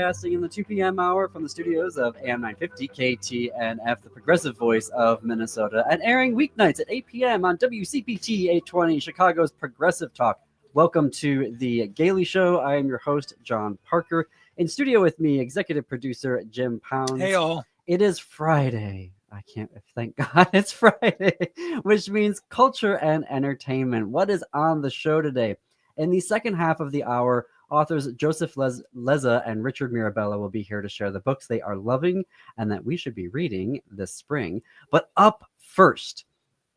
broadcasting in the 2 p.m. hour from the studios of AM 950 KTNF, the progressive voice of Minnesota, and airing weeknights at 8 p.m. on WCPT 820, Chicago's Progressive Talk. Welcome to the Gailey Show. I am your host, John Parker. In studio with me, executive producer Jim Pounds. Hey, all. It is Friday. Thank God it's Friday, which means culture and entertainment. What is on the show today? In the second half of the hour, authors Joseph Lezza and Richard Mirabella will be here to share the books they are loving and that we should be reading this spring. But up first,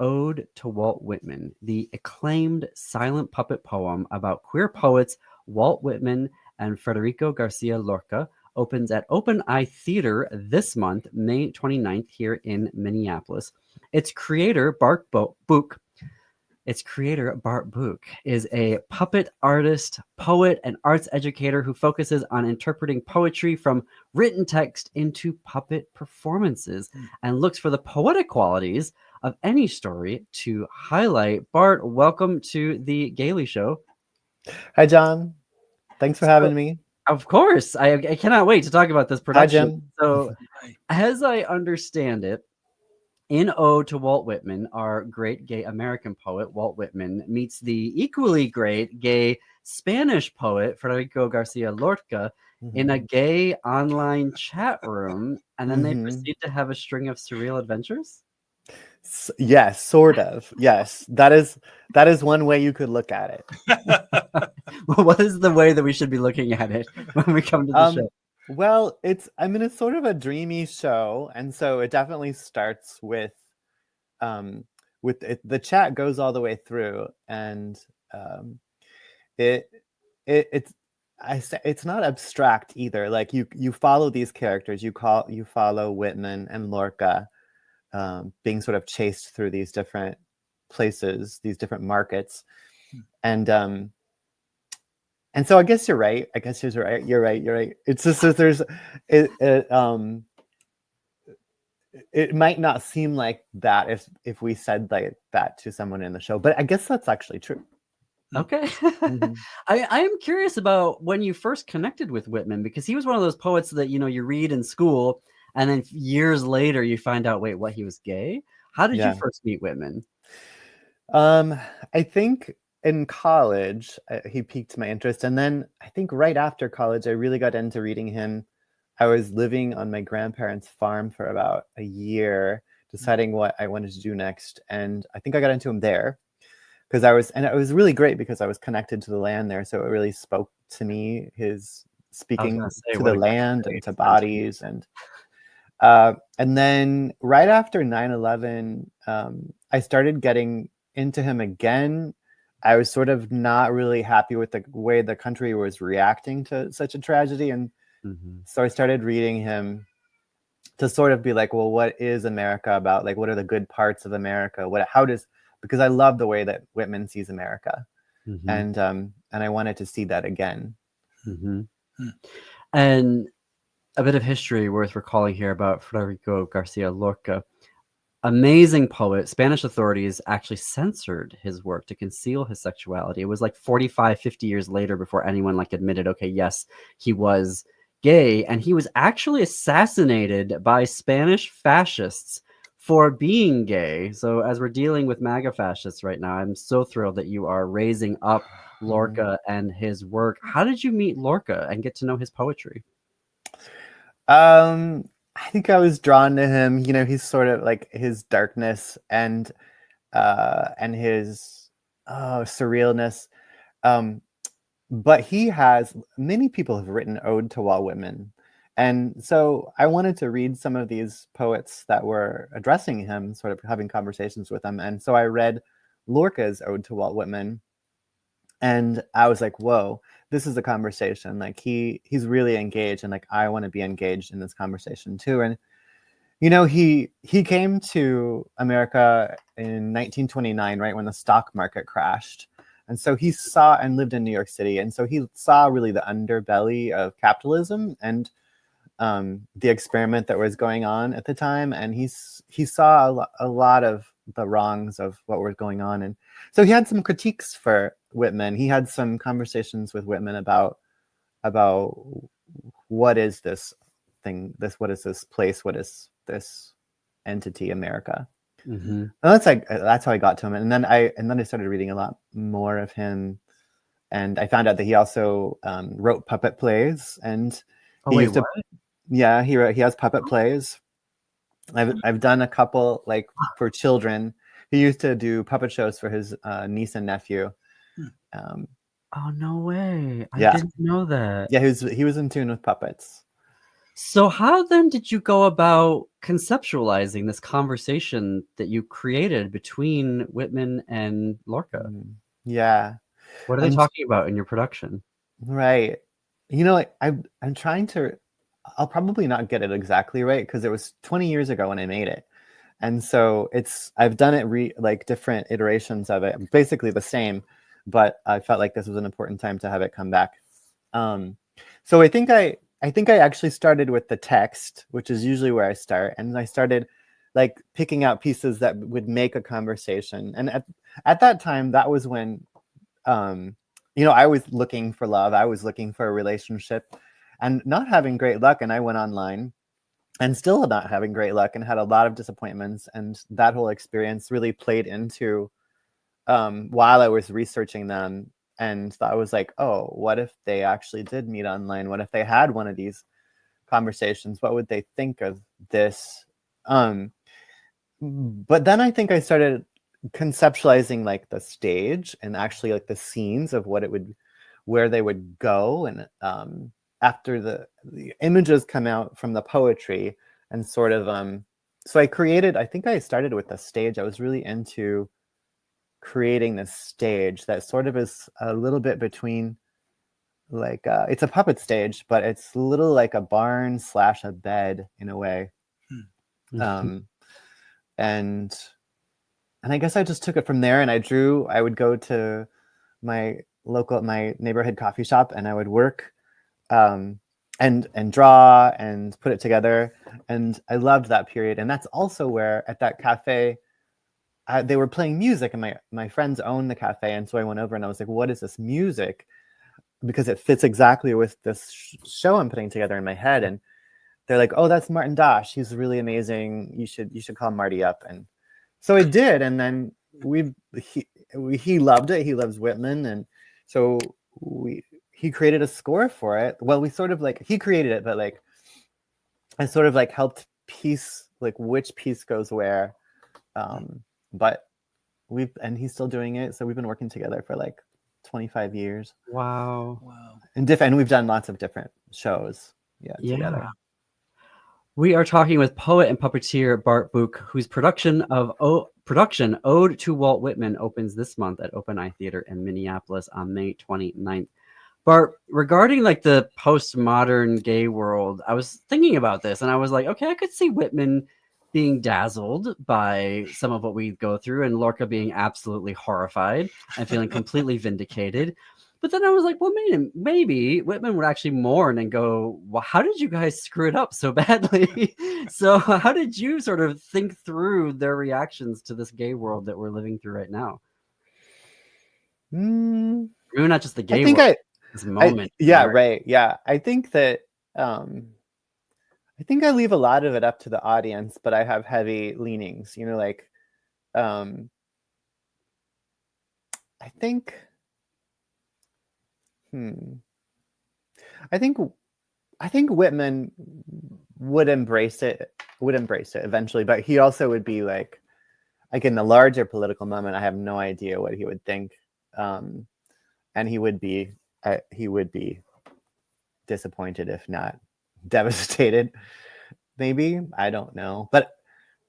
Ode to Walt Whitman, the acclaimed silent puppet poem about queer poets Walt Whitman and Federico Garcia Lorca, opens at Open Eye Theater this month, May 29th, here in Minneapolis. Its creator, Bart Buch, is a puppet artist, poet, and arts educator who focuses on interpreting poetry from written text into puppet performances and looks for the poetic qualities of any story to highlight. Bart, welcome to the Gailey Show. Hi, John. Thanks for having me. Of course. I cannot wait to talk about this production. Hi, Jim. So, as I understand it, in Ode to Walt Whitman, our great gay American poet, Walt Whitman, meets the equally great gay Spanish poet, Federico Garcia Lorca, in a gay online chat room, and then they proceed to have a string of surreal adventures? Yes, sort of. Yes, that is one way you could look at it. What is the way that we should be looking at it when we come to the show? Well, it's sort of a dreamy show, and so it definitely starts with it, the chat goes all the way through, and it's not abstract either. Like you follow these characters, you follow Whitman and Lorca, being sort of chased through these different places, these different markets, and so I guess you're right. You're right. It's just that there's it might not seem like that if we said like that to someone in the show, but I guess that's actually true. Okay. I am curious about when you first connected with Whitman, because he was one of those poets that, you read in school and then years later you find out, wait, what, he was gay? How did you first meet Whitman? I think in college, he piqued my interest. And then I think right after college, I really got into reading him. I was living on my grandparents' farm for about a year, deciding what I wanted to do next. And I think I got into him there because it was really great because I was connected to the land there. So it really spoke to me, his speaking to the land and to bodies. And then right after 9/11, I started getting into him again. I was sort of not really happy with the way the country was reacting to such a tragedy. And so I started reading him to sort of be like, well, what is America about? Like, what are the good parts of America? Because I love the way that Whitman sees America. And I wanted to see that again. And a bit of history worth recalling here about Federico Garcia Lorca. Amazing poet. Spanish authorities actually censored his work to conceal his sexuality. It was like 45, 50 years later before anyone admitted, okay, yes, he was gay. And he was actually assassinated by Spanish fascists for being gay. So as we're dealing with MAGA fascists right now, I'm so thrilled that you are raising up Lorca and his work. How did you meet Lorca and get to know his poetry? I think I was drawn to him. He's sort of like his darkness and his surrealness. But many people have written Ode to Walt Whitman. And so I wanted to read some of these poets that were addressing him, sort of having conversations with him. And so I read Lorca's Ode to Walt Whitman. And I was like, whoa, this is a conversation. Like he's really engaged, and I want to be engaged in this conversation too. And he came to America in 1929, right when the stock market crashed. And so he saw and lived in New York City. And so he saw really the underbelly of capitalism and the experiment that was going on at the time. And he saw a lot of the wrongs of what was going on. And so he had some critiques for Whitman. He had some conversations with Whitman about what is this thing, what is this place, what is this entity, America? Mm-hmm. And that's how I got to him. And then I started reading a lot more of him, and I found out that he also wrote puppet plays, and Oh he wait, used to, what? yeah, he has puppet plays. I've done a couple, like, for children. He used to do puppet shows for his niece and nephew. Um, Oh no way! I yeah, didn't know that. yeah, he was in tune with puppets. So how then did you go about conceptualizing this conversation that you created between Whitman and Lorca? Yeah, What are they and talking about in your production? right, I'm trying to. I'll probably not get it exactly right because it was 20 years ago when I made it. And so I've done it like different iterations of it, basically the same, but I felt like this was an important time to have it come back. So I think I actually started with the text, which is usually where I start, and I started like picking out pieces that would make a conversation. And at that time, that was when I was looking for love, I was looking for a relationship, and not having great luck. And I went online and still not having great luck and had a lot of disappointments. And that whole experience really played into while I was researching them. And I was like, oh, what if they actually did meet online? What if they had one of these conversations? What would they think of this? But then I think I started conceptualizing like the stage and actually like the scenes of where they would go. And after the images come out from the poetry, and sort of so I think I started with the stage. I was really into creating this stage that sort of is a little bit between, like, it's a puppet stage, but it's a little like a barn / a bed in a way. And I guess I just took it from there, and I would go to my neighborhood coffee shop, and I would work and draw and put it together. And I loved that period. And that's also where, at that cafe, they were playing music, and my friends owned the cafe. And so I went over and I was like, what is this music? Because it fits exactly with this show I'm putting together in my head. And they're like, oh, that's Martin Dash. He's really amazing. You should call Marty up. And so I did. And then he loved it. He loves Whitman. And so he created a score for it. Well, we sort of like, he created it, but like I sort of like helped piece, like, which piece goes where. But he's still doing it. So we've been working together for like 25 years. Wow. And we've done lots of different shows together. We are talking with poet and puppeteer Bart Buch, whose production Ode to Walt Whitman opens this month at Open Eye Theater in Minneapolis on May 29th. Bart, regarding like the postmodern gay world, I was thinking about this and I was like, okay, I could see Whitman being dazzled by some of what we go through, and Lorca being absolutely horrified and feeling completely vindicated. But then I was like, well, maybe Whitman would actually mourn and go, well, how did you guys screw it up so badly? So how did you sort of think through their reactions to this gay world that we're living through right now? Maybe not just the gay world, this moment. Right. Yeah. I think that I think I leave a lot of it up to the audience, but I have heavy leanings, like I think I think Whitman would embrace it eventually, but he also would be like in the larger political moment, I have no idea what he would think. And he would be disappointed, if not devastated. Maybe, I don't know. But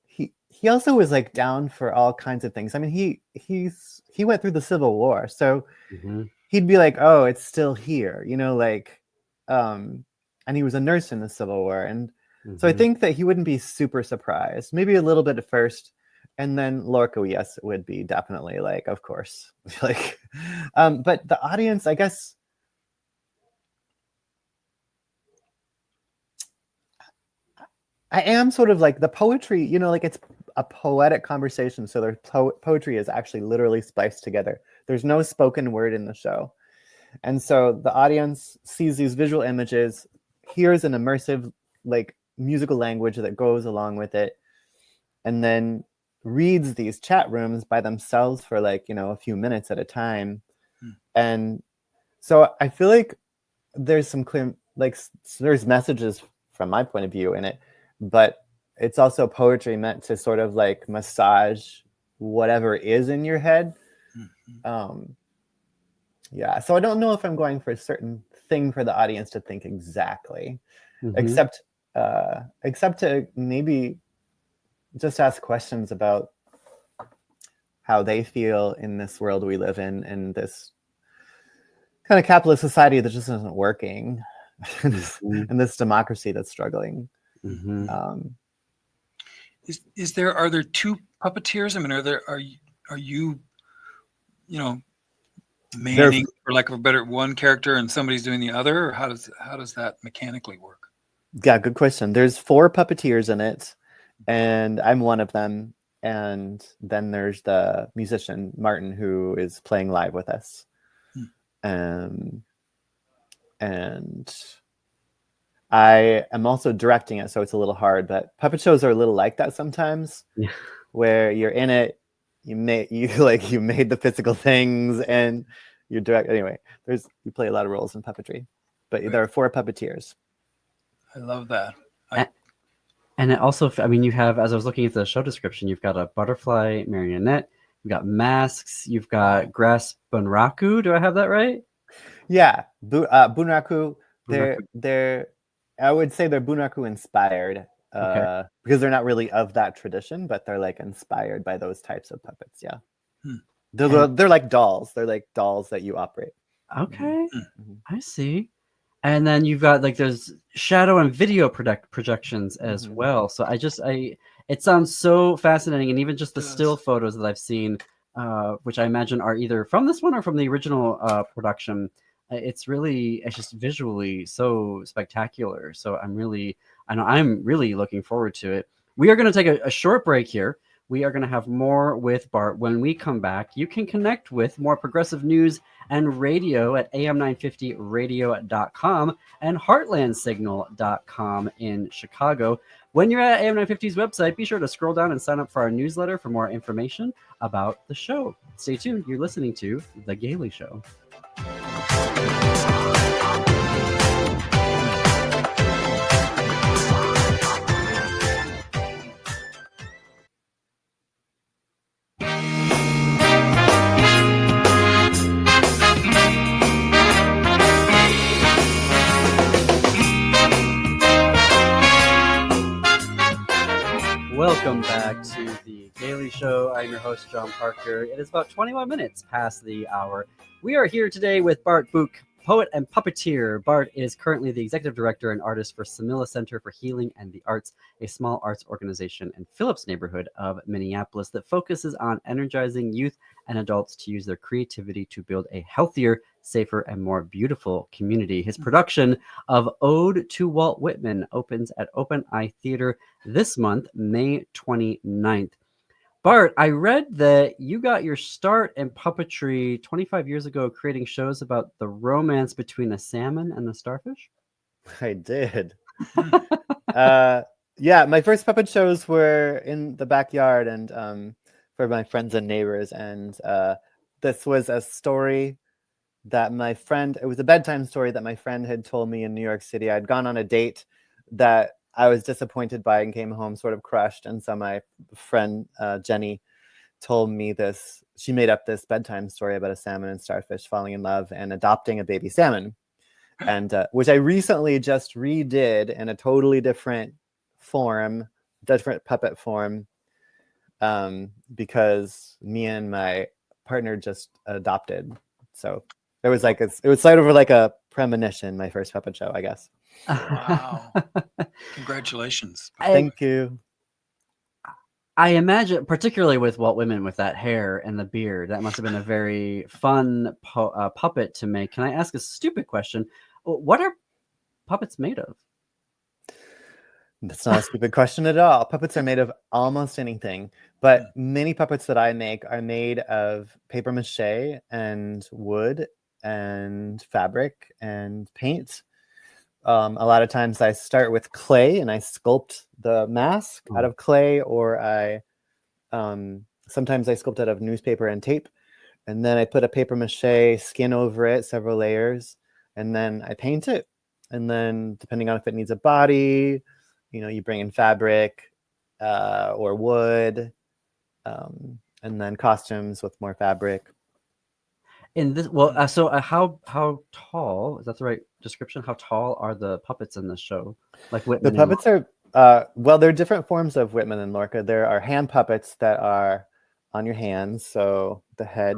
he also was like down for all kinds of things. I mean, he went through the Civil War, so he'd be like, oh, it's still here, and he was a nurse in the Civil War. And so I think that he wouldn't be super surprised, maybe a little bit at first. And then Lorca, yes, it would be definitely like, of course, like, but the audience, I guess, I am sort of like the poetry, like it's a poetic conversation. So their poetry is actually literally spliced together. There's no spoken word in the show. And so the audience sees these visual images, hears an immersive like musical language that goes along with it, and then reads these chat rooms by themselves for like, you know, a few minutes at a time. And so I feel like there's some clear, like there's messages from my point of view in it, but it's also poetry meant to sort of like massage whatever is in your head. Yeah, so I don't know if I'm going for a certain thing for the audience to think exactly, except to maybe just ask questions about how they feel in this world we live in this kind of capitalist society that just isn't working, and this democracy that's struggling. Are there two puppeteers? I mean, are you manning, for lack of a better, one character and somebody's doing the other, or how does that mechanically work? Yeah, good question. There's 4 puppeteers in it, and I'm one of them. And then there's the musician Martin, who is playing live with us. And I am also directing it, so it's a little hard. But puppet shows are a little like that sometimes, where you're in it, you made the physical things, and you direct. Anyway, you play a lot of roles in puppetry, but there are 4 puppeteers. I love that. And it also, I mean, you have, as I was looking at the show description, you've got a butterfly marionette, you've got masks, you've got grass bunraku. Do I have that right? Yeah, bunraku. They're I would say they're bunraku inspired, because they're not really of that tradition, but they're like inspired by those types of puppets. Yeah, they're like dolls. They're like dolls that you operate. Okay, I see. And then you've got like there's shadow and video projections as well. So it sounds so fascinating, and even just the still photos that I've seen, which I imagine are either from this one or from the original production. It's just visually so spectacular. So I'm really looking forward to it. We are going to take a short break here. We are going to have more with Bart. When we come back, you can connect with more progressive news and radio at am950radio.com and heartlandsignal.com in Chicago. When you're at AM950's website, be sure to scroll down and sign up for our newsletter for more information about the show. Stay tuned. You're listening to The Gailey Show. Welcome back to The Gailey Show. I'm your host, John Parker. It is about 21 minutes past the hour. We are here today with Bart Buch, poet and puppeteer. Bart is currently the executive director and artist for Samila Center for Healing and the Arts, a small arts organization in Phillips neighborhood of Minneapolis that focuses on energizing youth and adults to use their creativity to build a healthier, safer, and more beautiful community. His production of Ode to Walt Whitman opens at Open Eye Theater this month, May 29th. Bart, I read that you got your start in puppetry 25 years ago, creating shows about the romance between a salmon and a starfish. I did. Yeah, my first puppet shows were in the backyard and for my friends and neighbors. And this was a story that it was a bedtime story that my friend had told me in New York City. I'd gone on a date that I was disappointed by and came home sort of crushed. And so my friend Jenny told me this. She made up this bedtime story about a salmon and starfish falling in love and adopting a baby salmon, and which I recently just redid in a totally different puppet form, because me and my partner just adopted. So it was sort of like a premonition, my first puppet show, I guess. Wow. Congratulations. Thank you. I imagine, particularly with Walt Whitman, with that hair and the beard, that must have been a very fun puppet to make. Can I ask a stupid question? What are puppets made of? That's not a stupid question at all. Puppets are made of almost anything, but many puppets that I make are made of paper mache and wood and fabric and paint. a lot of times I start with clay and I sculpt the mask out of clay, or I sometimes I sculpt out of newspaper and tape, and then I put a paper mache skin over it, several layers, and then I paint it. And then depending on if it needs a body, you bring in fabric or wood, and then costumes with more fabric. In this, so how tall, is that the right description? How tall are the puppets in this show? Like Whitman. The puppets are well, there are different forms of Whitman and Lorca. There are hand puppets that are on your hands, so the head.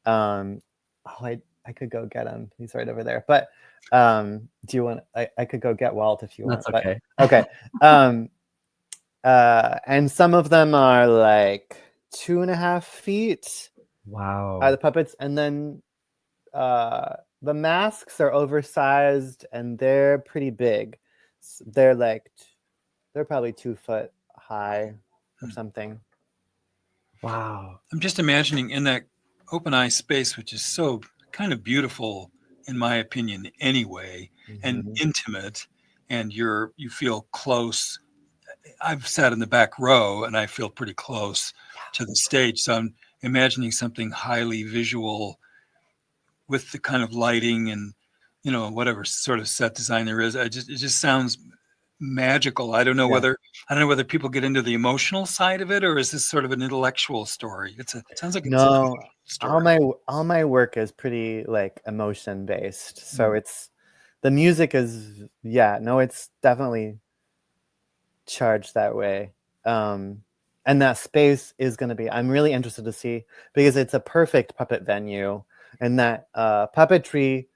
I could go get him. He's right over there. But do you want? I could go get Walt if you want. That's okay. But, okay. And some of them are like 2.5 feet. Wow. The puppets, and then the masks are oversized and they're pretty big. They're probably 2 foot high or something. Wow. I'm just imagining in that open eye space, which is so kind of beautiful, in my opinion, anyway, and intimate, and you feel close. I've sat in the back row and I feel pretty close to the stage. So I'm imagining something highly visual with the kind of lighting and, whatever sort of set design there is. It just sounds magical. I don't know whether people get into the emotional side of it, or is this sort of an intellectual story? It sounds like it's an emotional story. All my work is pretty like emotion based. So it's the music is it's definitely charged that way. And that space is going to be, I'm really interested to see, because it's a perfect puppet venue, and that puppetry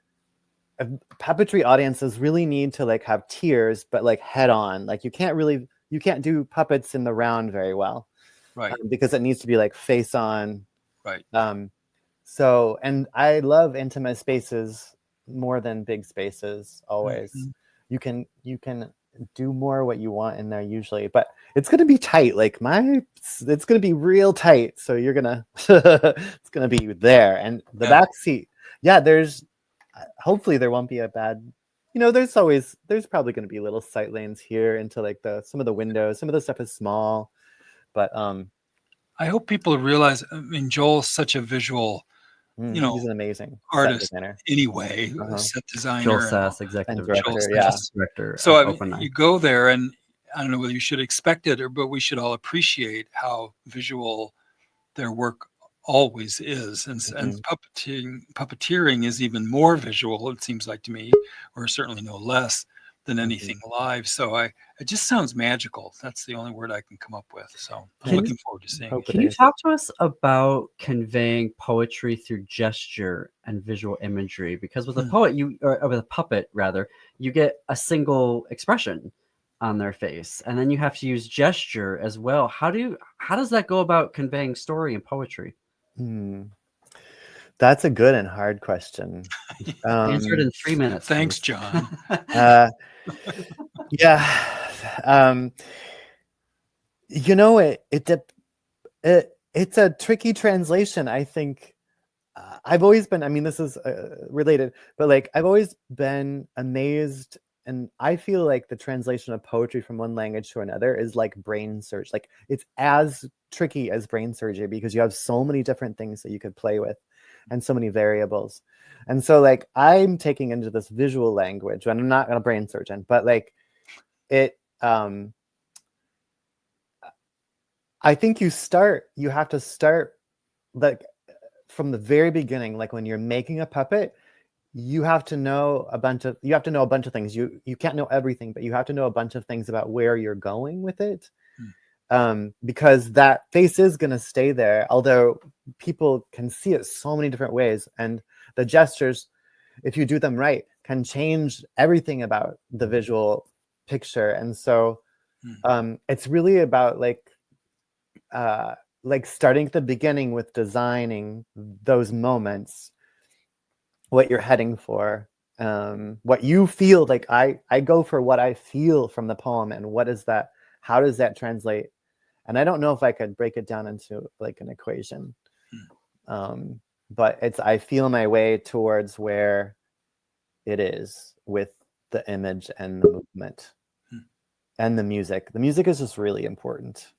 audiences really need to like have tears, but like head on. Like you can't do puppets in the round very well, right? Because it needs to be like face on, right? So, and I love intimate spaces more than big spaces always. You can do more what you want in there usually, but it's going to be tight. Like it's going to be real tight. So you're going to, it's going to be there. And the back seat, there's, hopefully there won't be a bad, there's probably going to be little sight lanes here into like some of the windows. Some of the stuff is small, but I hope people realize, I mean, Joel's such a visual, he's an amazing artist set designer. anyway, set designer. Joel Sass, executive director. So I mean, you go there, and I don't know whether you should expect it, but we should all appreciate how visual their work always is, and puppeteering is even more visual, it seems like to me, or certainly no less than anything live. So it just sounds magical. That's the only word I can come up with. So I'm looking forward to seeing it. Can you talk to us about conveying poetry through gesture and visual imagery? Because with a poet, or with a puppet rather, you get a single expression on their face, and then you have to use gesture as well. How does that go about conveying story and poetry? That's a good and hard question. Answered in 3 minutes. Thanks, please. John. It's a tricky translation. I think I've always been, I mean, this is related, but like I've always been amazed, and I feel like the translation of poetry from one language to another is like brain surgery. Like it's as tricky as brain surgery, because you have so many different things that you could play with and so many variables. And so like I'm taking into this visual language, and I'm not a brain surgeon, but like it, I think you have to start like from the very beginning. Like when you're making a puppet, you have to know a bunch of things. You can't know everything, but you have to know a bunch of things about where you're going with it. Because that face is going to stay there, although people can see it so many different ways. And the gestures, if you do them right, can change everything about the visual picture. And so it's really about like starting at the beginning with designing those moments, what you're heading for, what you feel. Like I go for what I feel from the poem, and what is that? How does that translate? And I don't know if I could break it down into like an equation, but I feel my way towards where it is with the image and the movement and the music. The music is just really important.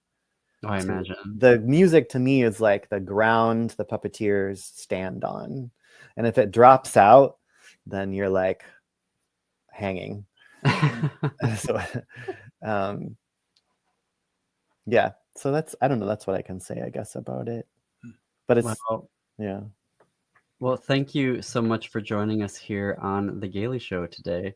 Oh, I imagine. The music to me is like the ground the puppeteers stand on. And if it drops out, then you're like hanging. So, yeah. So that's, I don't know, that's what I can say, I guess, about it. But it's, yeah. Well, thank you so much for joining us here on The Gailey Show today.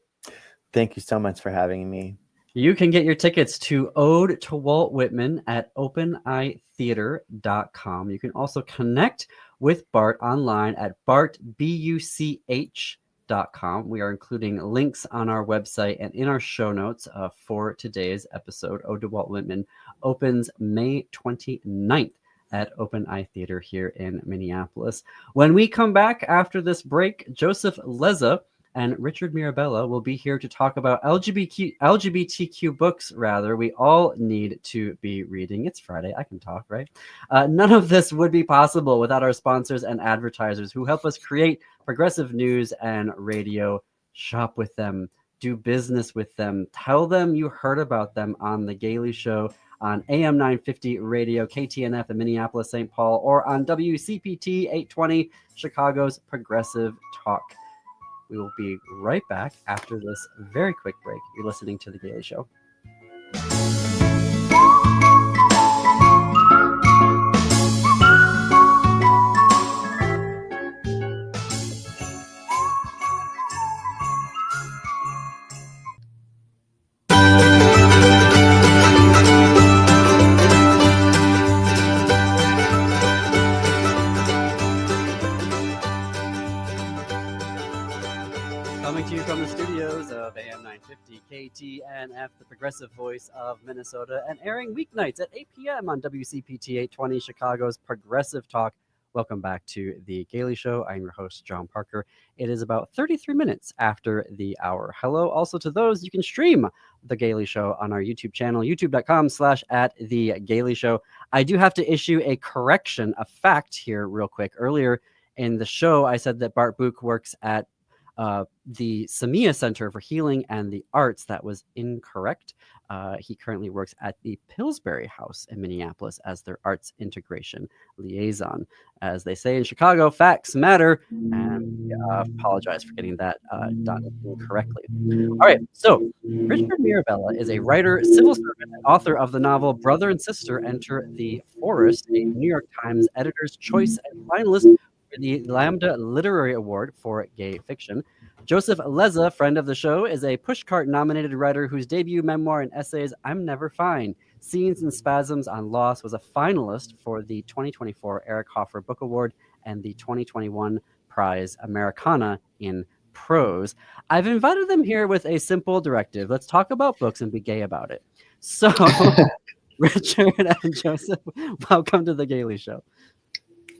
Thank you so much for having me. You can get your tickets to Ode to Walt Whitman at openeyetheater.com. You can also connect with Bart online at bartbuch.com. We are including links on our website and in our show notes for today's episode. Ode to Walt Whitman opens May 29th at Open Eye Theater here in Minneapolis. When we come back after this break, Joseph Lezza and Richard Mirabella will be here to talk about LGBTQ books, rather. We all need to be reading. It's Friday. I can talk, right? None of this would be possible without our sponsors and advertisers who help us create progressive news and radio. Shop with them. Do business with them. Tell them you heard about them on The Gailey Show, on AM 950 radio, KTNF in Minneapolis, St. Paul, or on WCPT 820, Chicago's Progressive Talk. We will be right back after this very quick break. You're listening to The Gailey Show. Coming to you from the studios of AM 950 KTNF, the progressive voice of Minnesota, and airing weeknights at 8 p.m. on WCPT 820, Chicago's Progressive Talk. Welcome back to The Gailey Show. I'm your host, John Parker. It is about 33 minutes after the hour. Hello also to those. You can stream The Gailey Show on our YouTube channel, youtube.com/@TheGailey Show. I do have to issue a correction, a fact here real quick. Earlier in the show, I said that Bart Buch works at the Samia Center for Healing and the Arts. That was incorrect. He currently works at the Pillsbury House in Minneapolis as their arts integration liaison. As they say in Chicago, facts matter. And apologize for getting that done incorrectly. All right, so Richard Mirabella is a writer, civil servant, and author of the novel Brother and Sister Enter the Forest, a New York Times Editor's Choice and finalist for the Lambda Literary Award for Gay Fiction. Joseph Lezza, friend of the show, is a Pushcart-nominated writer whose debut memoir and essays, I'm Never Fine, Scenes and Spasms on Loss, was a finalist for the 2024 Eric Hoffer Book Award and the 2021 prize Americana in Prose. I've invited them here with a simple directive. Let's talk about books and be gay about it. So, Richard and Joseph, welcome to The Gailey Show.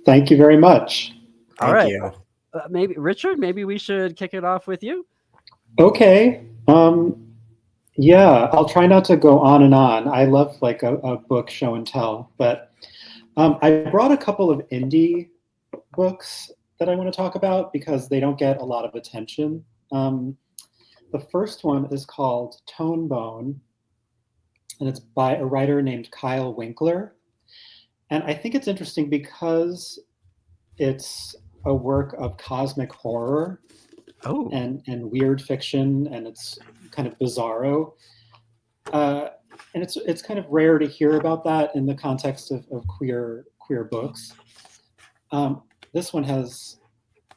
Thank you very much. All right. Maybe Richard, maybe we should kick it off with you. Okay. Yeah, I'll try not to go on and on. I love like a book show and tell, but I brought a couple of indie books that I want to talk about because they don't get a lot of attention. The first one is called Tone Bone, and it's by a writer named Kyle Winkler. And I think it's interesting because it's a work of cosmic horror and weird fiction, and it's kind of bizarro. And it's kind of rare to hear about that in the context of queer books. This one has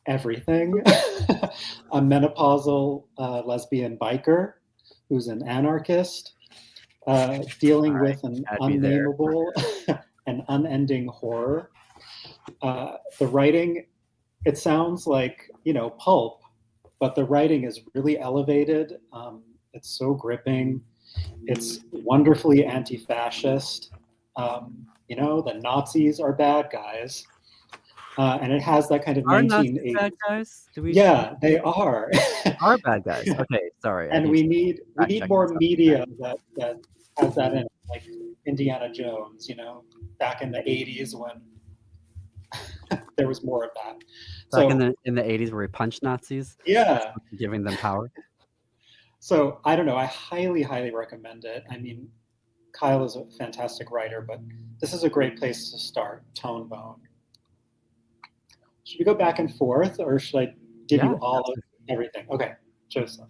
everything. A menopausal lesbian biker who's an anarchist, dealing with an unnameable and unending horror. The writing, it sounds like, pulp, but the writing is really elevated. It's so gripping. It's wonderfully anti-fascist. The Nazis are bad guys. And it has that kind of 1980s. Bad guys? Yeah, they are. Are bad guys. Okay, sorry. And we need more media that has that in it, like Indiana Jones, back in the 80s when there was more of that. Back in the 80s where we punched Nazis? Yeah. Giving them power? So I don't know. I highly, highly recommend it. I mean, Kyle is a fantastic writer, but this is a great place to start. Tone Bone. Should we go back and forth, or should I give you all of everything? Okay, Joseph.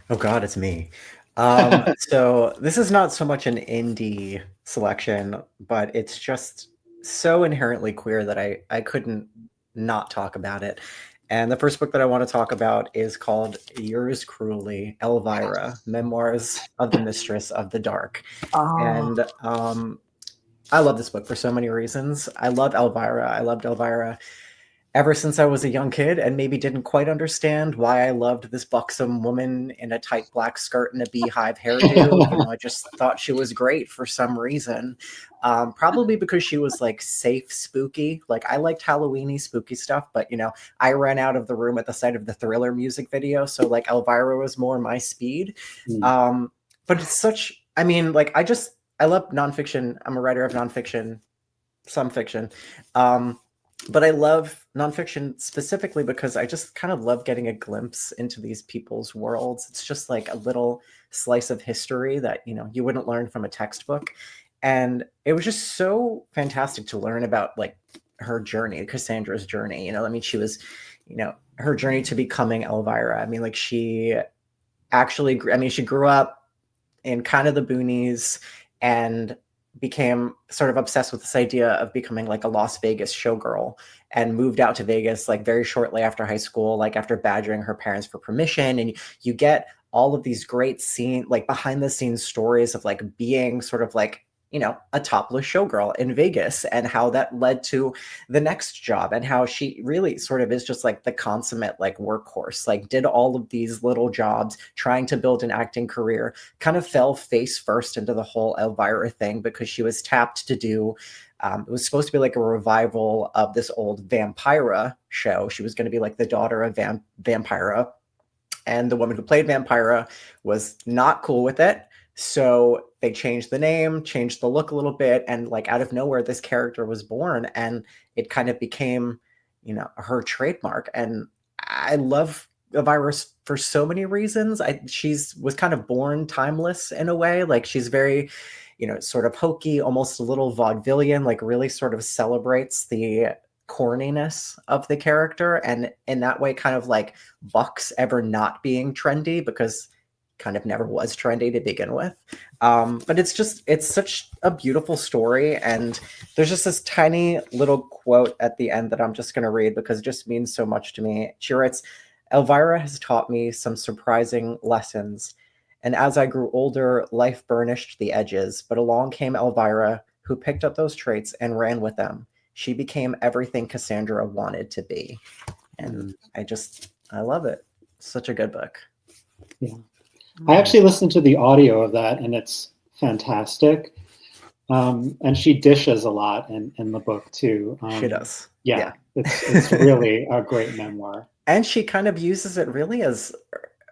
Oh God, it's me. So this is not so much an indie selection, but it's just so inherently queer that I couldn't not talk about it. And the first book that I want to talk about is called Yours Cruelly, Elvira, Memoirs of the Mistress of the Dark. And I love this book for so many reasons. I love Elvira. I loved Elvira ever since I was a young kid, and maybe didn't quite understand why I loved this buxom woman in a tight black skirt and a beehive hairdo. I just thought she was great for some reason. Probably because she was like safe, spooky. Like I liked Halloweeny, spooky stuff, but I ran out of the room at the sight of the Thriller music video. So like Elvira was more my speed. But it's such, I love nonfiction. I'm a writer of nonfiction, some fiction. But I love nonfiction specifically because I just kind of love getting a glimpse into these people's worlds. It's just like a little slice of history that, you wouldn't learn from a textbook. And it was just so fantastic to learn about like her journey, Cassandra's journey. She was, her journey to becoming Elvira. She grew up in kind of the boonies and became sort of obsessed with this idea of becoming like a Las Vegas showgirl, and moved out to Vegas like very shortly after high school, like after badgering her parents for permission. And you get all of these great behind the scenes stories of like being sort of like, a topless showgirl in Vegas, and how that led to the next job, and how she really sort of is just like the consummate like workhorse, like did all of these little jobs trying to build an acting career, kind of fell face first into the whole Elvira thing because she was tapped to do it was supposed to be like a revival of this old Vampira show. She was going to be like the daughter of Vampira, and the woman who played Vampira was not cool with it. So they changed the name, changed the look a little bit, and like out of nowhere, this character was born, and it kind of became, her trademark. And I love Elvira for so many reasons. She's was kind of born timeless in a way. Like she's very, sort of hokey, almost a little vaudevillian, like really sort of celebrates the corniness of the character, and in that way kind of like bucks ever not being trendy, because kind of never was trendy to begin with. But it's such a beautiful story. And there's just this tiny little quote at the end that I'm just going to read because it just means so much to me. She writes, "Elvira has taught me some surprising lessons. And as I grew older, life burnished the edges. But along came Elvira, who picked up those traits and ran with them. She became everything Cassandra wanted to be." And I love it. Such a good book. Yeah. I actually listened to the audio of that, and it's fantastic. And she dishes a lot in the book too. She does. Yeah. It's really a great memoir. And she kind of uses it really as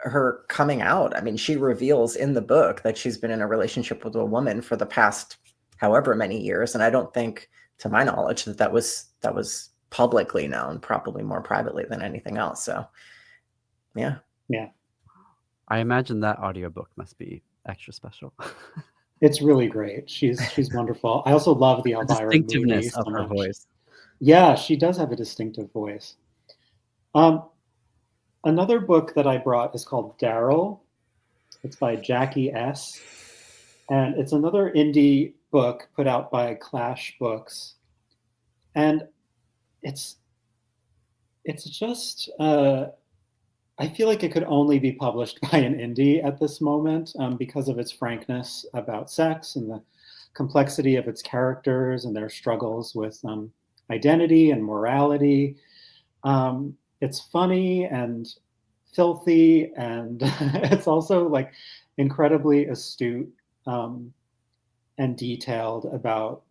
her coming out. She reveals in the book that she's been in a relationship with a woman for the past however many years. And I don't think, to my knowledge, that was publicly known, probably more privately than anything else. So, yeah. Yeah. I imagine that audiobook must be extra special. It's really great. She's wonderful. I also love the Elvira distinctiveness movie of her voice. Yeah, she does have a distinctive voice. Another book that I brought is called Daryl. It's by Jackie S. And it's another indie book put out by Clash Books. And it's just... I feel like it could only be published by an indie at this moment because of its frankness about sex and the complexity of its characters and their struggles with identity and morality. It's funny and filthy, and it's also like incredibly astute and detailed about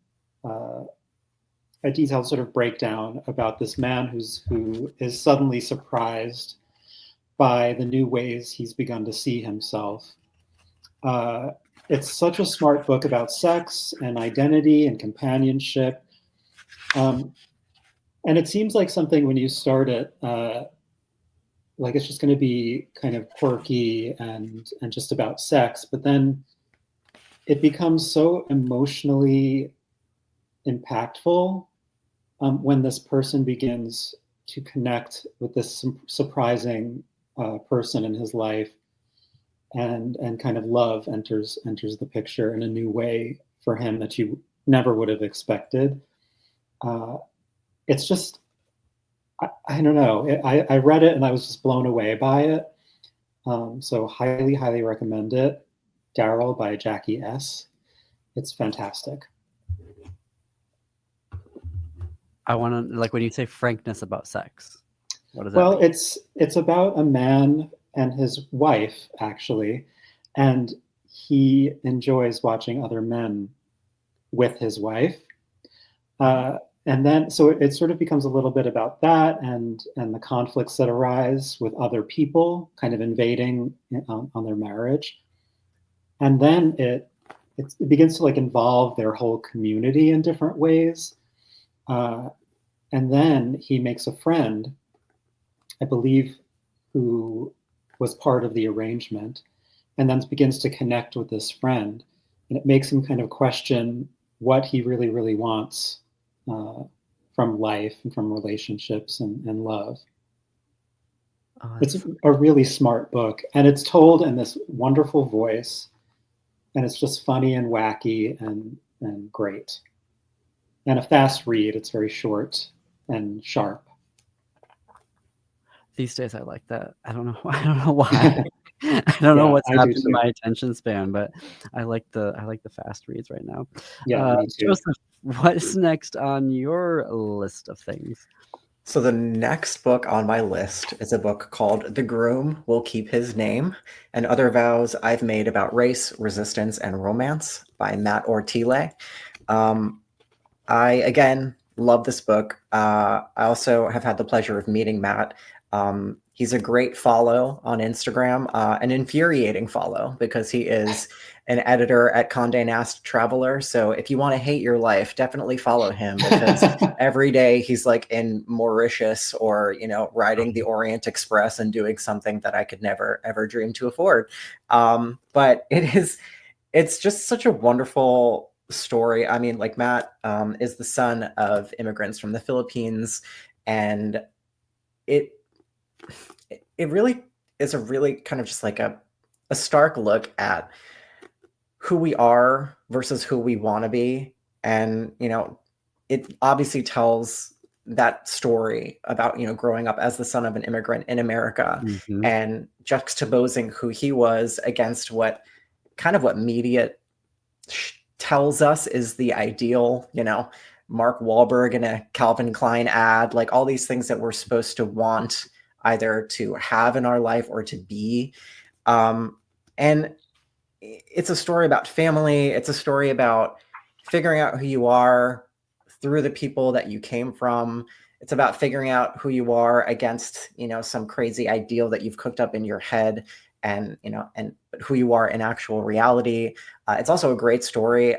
a detailed sort of breakdown about this man who is suddenly surprised by the new ways he's begun to see himself. It's such a smart book about sex and identity and companionship. And it seems like something when you start it, like it's just going to be kind of quirky and just about sex, but then it becomes so emotionally impactful when this person begins to connect with this surprising person in his life, and kind of love enters the picture in a new way for him that you never would have expected. It's just, I don't know. I read it and I was just blown away by it. So highly, highly recommend it. Daryl by Jackie S. It's fantastic. I want to, like, when you say frankness about sex, what does that Well, mean? it's about a man and his wife, actually, and he enjoys watching other men with his wife. And then, so it sort of becomes a little bit about that and the conflicts that arise with other people kind of invading on their marriage. And then it begins to like involve their whole community in different ways. And then he makes a friend, I believe, who was part of the arrangement, and then begins to connect with this friend. And it makes him kind of question what he really, really wants from life and from relationships and love. It's a really smart book, and it's told in this wonderful voice, and it's just funny and wacky and great. And a fast read. It's very short and sharp. These days I like that. I don't know why. I don't know what's happened to my attention span, but I like the fast reads right now. Yeah, me too. Joseph, what's next on your list of things? So the next book on my list is a book called The Groom Will Keep His Name and Other Vows I've Made About Race, Resistance, and Romance by Matt Ortile. I, again, love this book. I also have had the pleasure of meeting Matt. He's a great follow on Instagram, an infuriating follow because he is an editor at Condé Nast Traveler. So if you want to hate your life, definitely follow him because every day he's like in Mauritius or, riding the Orient Express and doing something that I could never, ever dream to afford. But it's just such a wonderful story. I mean, like Matt is the son of immigrants from the Philippines, and it really is a really kind of just like a stark look at who we are versus who we want to be. And, it obviously tells that story about, growing up as the son of an immigrant in America and juxtaposing who he was against what media tells us is the ideal, Mark Wahlberg in a Calvin Klein ad, like all these things that we're supposed to want either to have in our life or to be. And it's a story about family. It's a story about figuring out who you are through the people that you came from. It's about figuring out who you are against, some crazy ideal that you've cooked up in your head and who you are in actual reality. It's also a great story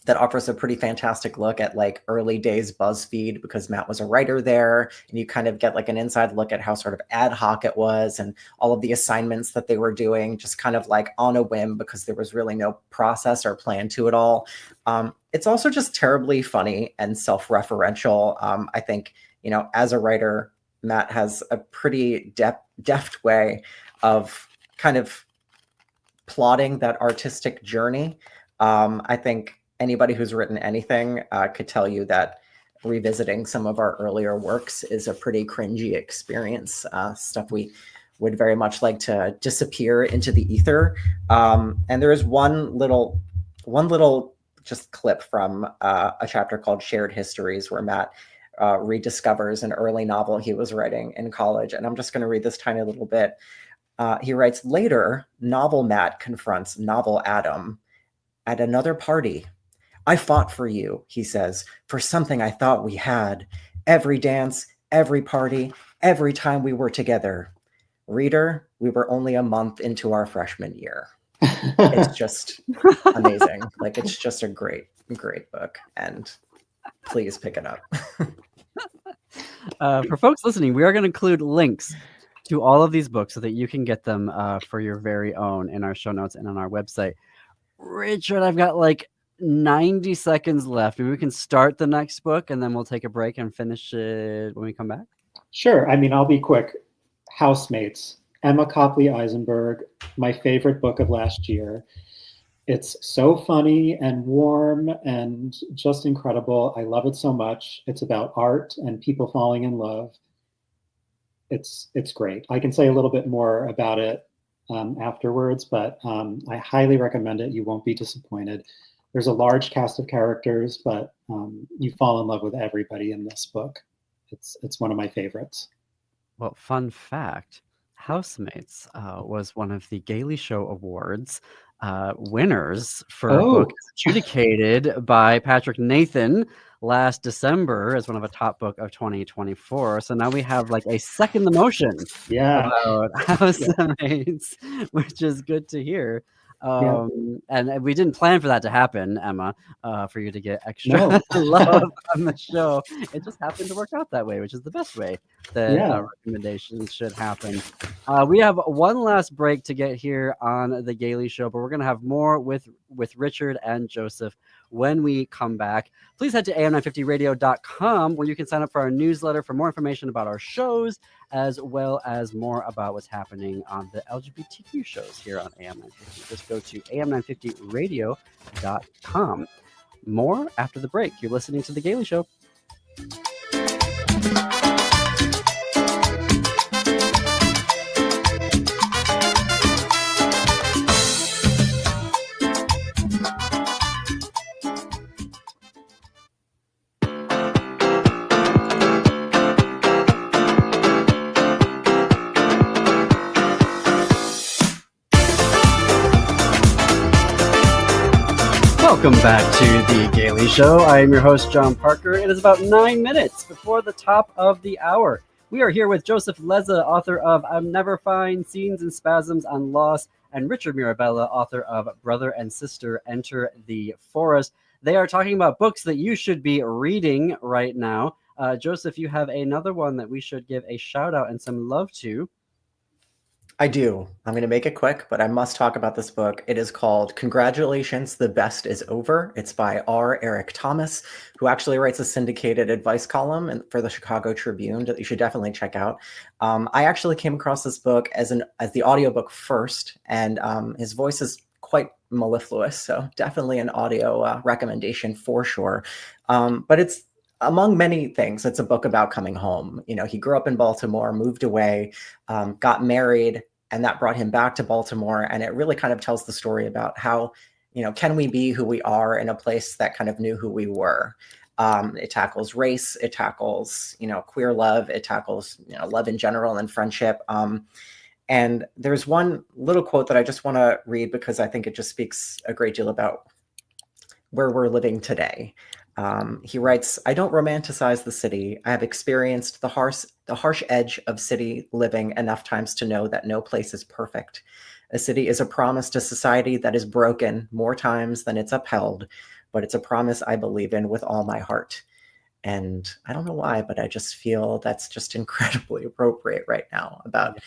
that offers a pretty fantastic look at like early days BuzzFeed, because Matt was a writer there, and you kind of get like an inside look at how sort of ad hoc it was and all of the assignments that they were doing just kind of like on a whim because there was really no process or plan to it all. It's also just terribly funny and self-referential. I think, as a writer, Matt has a pretty deft way of kind of plotting that artistic journey. I think anybody who's written anything could tell you that revisiting some of our earlier works is a pretty cringy experience, stuff we would very much like to disappear into the ether. And there is one little just clip from a chapter called Shared Histories where Matt rediscovers an early novel he was writing in college. And I'm just going to read this tiny little bit. He writes, "Later, novel Matt confronts novel Adam at another party. I fought for you," he says, "for something I thought we had. Every dance, every party, every time we were together. Reader, we were only a month into our freshman year." It's just amazing. Like, it's just a great, great book. And please pick it up. For folks listening, we are going to include links to all of these books so that you can get them for your very own in our show notes and on our website. Richard, I've got like 90 seconds left. Maybe we can start the next book and then we'll take a break and finish it when we come back. Sure. I mean, I'll be quick. Housemates, Emma Copley Eisenberg, my favorite book of last year. It's so funny and warm and just incredible. I love it so much. It's about art and people falling in love. It's great. I can say a little bit more about it afterwards, but I highly recommend it. You won't be disappointed. There's a large cast of characters, but you fall in love with everybody in this book. It's one of my favorites. Well, fun fact, Housemates was one of the Gailey Show Awards winners for a book adjudicated by Patrick Nathan last December as one of a top book of 2024. So now we have like a second emotion about Housemates, which is good to hear. And we didn't plan for that to happen, Emma, for you to get extra love on the show. It just happened to work out that way, which is the best way that recommendations should happen. We have one last break to get here on the Gailey Show, but we're going to have more with Richard and Joseph when we come back. Please head to am950radio.com where you can sign up for our newsletter for more information about our shows, as well as more about what's happening on the LGBTQ shows here on AM950. Just go to am950radio.com. More after the break. You're listening to The Gailey Show. Welcome back to The Gailey Show. I am your host, John Parker. It is about 9 minutes before the top of the hour. We are here with Joseph Lezza, author of I'm Never Fine, Scenes and Spasms on Loss, and Richard Mirabella, author of Brother and Sister Enter the Forest. They are talking about books that you should be reading right now. Joseph, you have another one that we should give a shout out and some love to. I do. I'm going to make it quick, but I must talk about this book. It is called Congratulations, the Best is Over. It's by R. Eric Thomas, who actually writes a syndicated advice column for the Chicago Tribune that you should definitely check out. I actually came across this book as the audiobook first, and his voice is quite mellifluous, so definitely an audio recommendation for sure. But it's, among many things, it's a book about coming home. You know, he grew up in Baltimore, moved away, got married, and that brought him back to Baltimore. And it really kind of tells the story about how, you know, can we be who we are in a place that kind of knew who we were? It tackles race, it tackles, you know, queer love, it tackles, you know, love in general and friendship. And there's one little quote that I just want to read because I think it just speaks a great deal about where we're living today. He writes, I don't romanticize the city. I have experienced the harsh edge of city living enough times to know that no place is perfect. A city is a promise to society that is broken more times than it's upheld, but it's a promise I believe in with all my heart. And I don't know why, but I just feel that's just incredibly appropriate right now about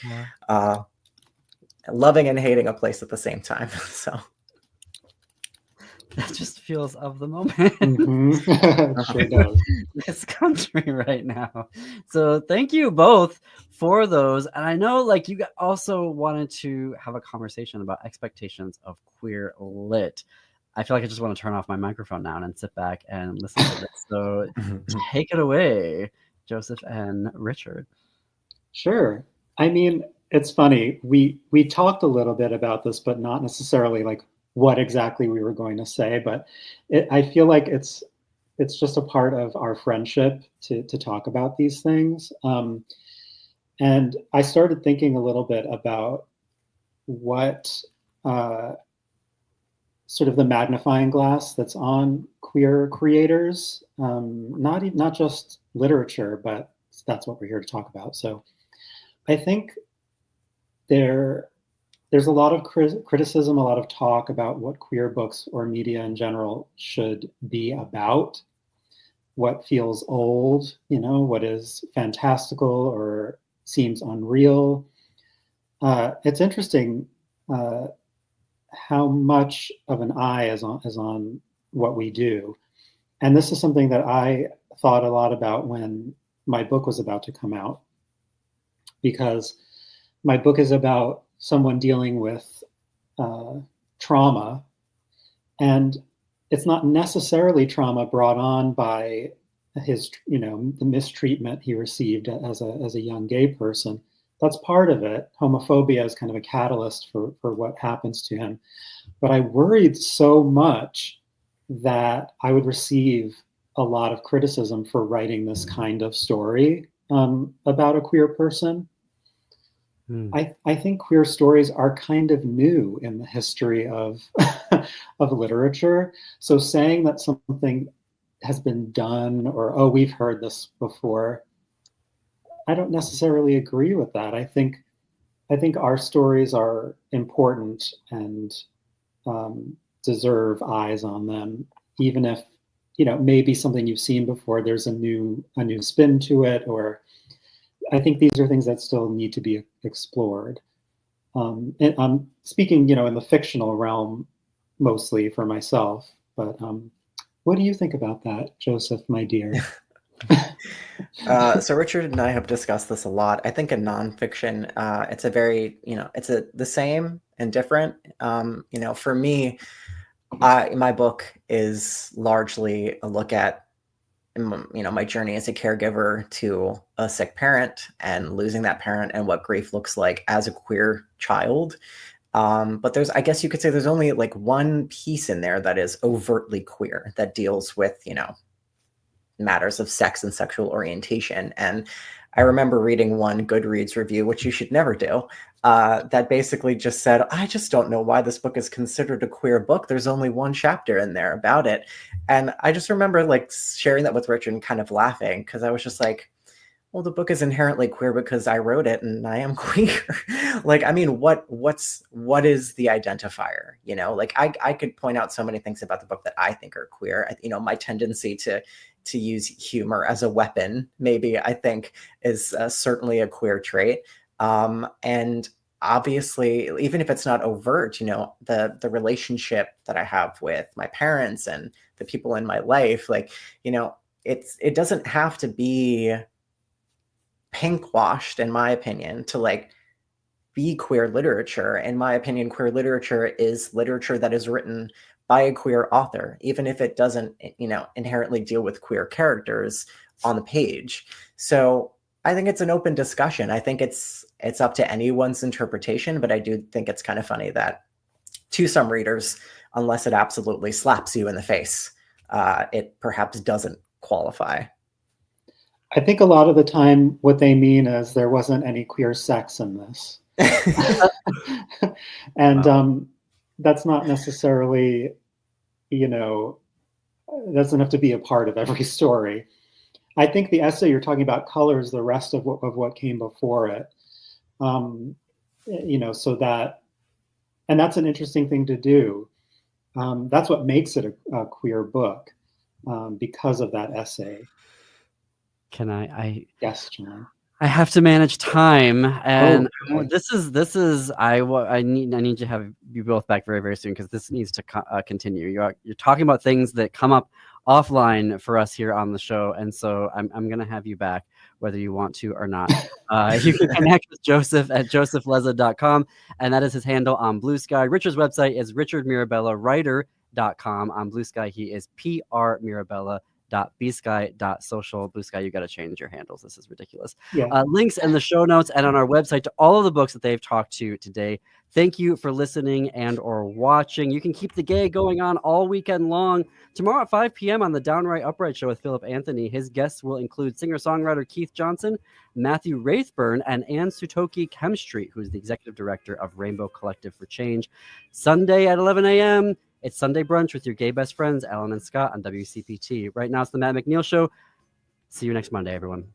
loving and hating a place at the same time. So. That just feels of the moment. Sure does. This country right now. So thank you both for those. And I know like you also wanted to have a conversation about expectations of queer lit. I feel like I just want to turn off my microphone now and sit back and listen to this. So take it away, Joseph and Richard. Sure. I mean, it's funny. We talked a little bit about this, but not necessarily like what exactly we were going to say, but I feel like it's just a part of our friendship to talk about these things. And I started thinking a little bit about what sort of the magnifying glass that's on queer creators, not just literature, but that's what we're here to talk about. So I think there's a lot of criticism, a lot of talk about what queer books or media in general should be about, what feels old, you know, what is fantastical or seems unreal. it's interesting how much of an eye is on what we do. And this is something that I thought a lot about when my book was about to come out, because my book is about someone dealing with trauma, and it's not necessarily trauma brought on by his, the mistreatment he received as a young gay person. That's part of it. Homophobia is kind of a catalyst for what happens to him. But I worried so much that I would receive a lot of criticism for writing this kind of story about a queer person. I think queer stories are kind of new in the history of of literature. So saying that something has been done, or, oh, we've heard this before, I don't necessarily agree with that. I think our stories are important and deserve eyes on them, even if, maybe something you've seen before, there's a new spin to it, or I think these are things that still need to be explored. And I'm speaking, in the fictional realm mostly for myself, but what do you think about that, Joseph, my dear? So Richard and I have discussed this a lot. I think in nonfiction, it's a very, it's the same and different. For me, my book is largely a look at, my journey as a caregiver to a sick parent and losing that parent and what grief looks like as a queer child. But I guess you could say there's only like one piece in there that is overtly queer, that deals with, matters of sex and sexual orientation. And I remember reading one Goodreads review, which you should never do, that basically just said, I just don't know why this book is considered a queer book. There's only one chapter in there about it. And I just remember like sharing that with Richard and kind of laughing, because I was just like, well, the book is inherently queer because I wrote it and I am queer. Like, I mean, what is the identifier? Like I could point out so many things about the book that I think are queer. My tendency to use humor as a weapon, maybe, I think is certainly a queer trait. And obviously, even if it's not overt, the relationship that I have with my parents and the people in my life, like, it doesn't have to be pink washed, in my opinion, to like be queer literature. In my opinion, queer literature is literature that is written by a queer author, even if it doesn't, inherently deal with queer characters on the page. So I think it's an open discussion. I think it's up to anyone's interpretation, but I do think it's kind of funny that to some readers, unless it absolutely slaps you in the face, it perhaps doesn't qualify. I think a lot of the time what they mean is there wasn't any queer sex in this. And that's not necessarily, doesn't have to be a part of every story. I think the essay you're talking about colors the rest of what came before it. So that, and that's an interesting thing to do. That's what makes it a queer book, because of that essay. Can I Yes, John. I have to manage time, and okay. this is I need to have you both back very, very soon, because this needs to continue. You're talking about things that come up offline for us here on the show, and so I'm gonna have you back whether you want to or not. You can connect with Joseph at josephLezza.com, and that is his handle on Blue Sky. Richard's website is richardmirabellawriter.com. On Blue Sky, he is prmirabella.bsky.social. Blue Sky, you got to change your handles. This is ridiculous. Yeah. Links in the show notes and on our website to all of the books that they've talked to today. Thank you for listening and or watching. You can keep the gay going on all weekend long. Tomorrow at 5 p.m. on the Downright Upright Show with Philip Anthony. His guests will include singer-songwriter Keith Johnson, Matthew Raithburn, and Ann Sutoki Chemstreet, who is the executive director of Rainbow Collective for Change. Sunday at 11 a.m., it's Sunday Brunch with your gay best friends, Alan and Scott, on WCPT. Right now, it's the Matt McNeil Show. See you next Monday, everyone.